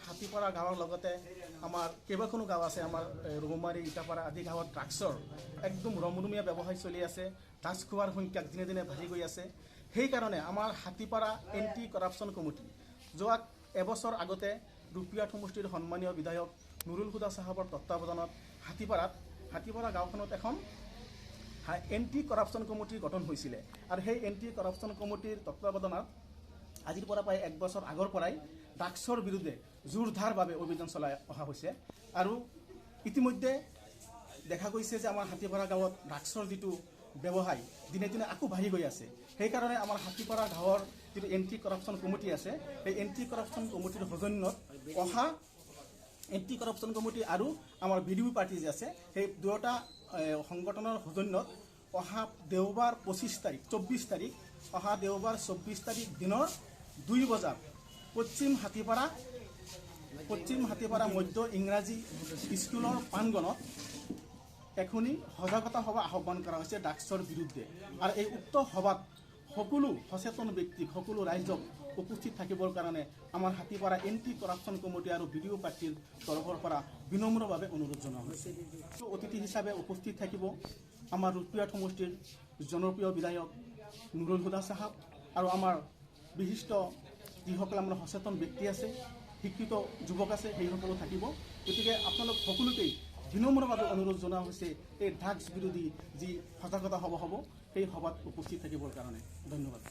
হাতীপাৰা গাঁৱৰ লগতে আমাৰ কেইবাখনো গাঁও আছে আমাৰ ৰৌমাৰী ইটাপাৰা আদি গাঁৱত ড্ৰাগছৰ একদম ৰমৰমীয়া ব্যৱসায় চলি আছে। ড্ৰাগছ খোৱাৰ সংখ্যা দিনে দিনে বাঢ়ি গৈ আছে। সেইকাৰণে আমাৰ হাতীপাৰা এণ্টি কৰাপশ্যন কমিটি যোৱা এবছৰ আগতে ৰূপীয়াত সমষ্টিৰ সন্মানীয় বিধায়ক নুৰুল হুদা চাহাবৰ তত্বাৱধানত হাতীপাৰা গাঁওখনত এখন এণ্টি কৰাপশ্যন কমিটি গঠন হৈছিলে আৰু সেই এণ্টি কৰাপশ্যন কমিটিৰ তত্বাৱধানত আজিৰ পৰা প্ৰায় এক বছৰ আগৰ পৰাই ড্ৰাগছৰ বিৰুদ্ধে জোৰদাৰভাৱে অভিযান চলাই অহা হৈছে আৰু ইতিমধ্যে দেখা গৈছে যে আমাৰ হাতীপাৰা গাঁৱত ড্ৰাগছৰ যিটো ব্যৱসায় দিনে দিনে আকৌ বাঢ়ি গৈ আছে। সেইকাৰণে আমাৰ হাতীপাৰা গাঁৱৰ যিটো এণ্টি কৰাপশ্যন কমিটি আছে সেই এণ্টি কৰাপশ্যন কমিটিৰ সৌজন্যত অহা এণ্টি কৰাপশ্যন কমিটি আৰু আমাৰ বিডিঅ পাৰ্টি যে আছে সেই দুয়োটা সংগঠনৰ সৌজন্যত অহা দেওবাৰ 24 তাৰিখ অহা দেওবাৰ 24 তাৰিখ দিনৰ 2 বজাত পশ্চিম হাতীপাৰা মধ্য ইংৰাজী স্কুলৰ প্ৰাংগণত এখনি সজাগতা সভা আহ্বান কৰা হৈছে ড্ৰাগছৰ বিৰুদ্ধে আৰু এই উক্ত সভাত সকলো সচেতন ব্যক্তিক সকলো ৰাইজক উপস্থিত থাকিবৰ কাৰণে আমাৰ হাতীপাৰা এণ্টি কৰাপশ্যন কমিটি আৰু বিডিঅ পাৰ্টিৰ তৰফৰ পৰা বিনম্ৰভাৱে অনুৰোধ জনোৱা হৈছে। অতিথি হিচাপে উপস্থিত থাকিব আমাৰ ৰূপীয়াত সমষ্টিৰ জনপ্ৰিয় বিধায়ক নুৰুল হুদা চাহাব আৰু আমাৰ বিশিষ্ট যিসকল আমাৰ সচেতন ব্যক্তি আছে, শিক্ষিত যুৱক আছে, সেইসকলো থাকিব। গতিকে আপোনালোক সকলোকেই বিনম্ৰভাৱে অনুৰোধ জনোৱা হৈছে এই ড্ৰাগছ বিৰোধী যি সজাগতা সভা হ'ব সেই সভাত উপস্থিত থাকিবৰ কাৰণে। ধন্যবাদ।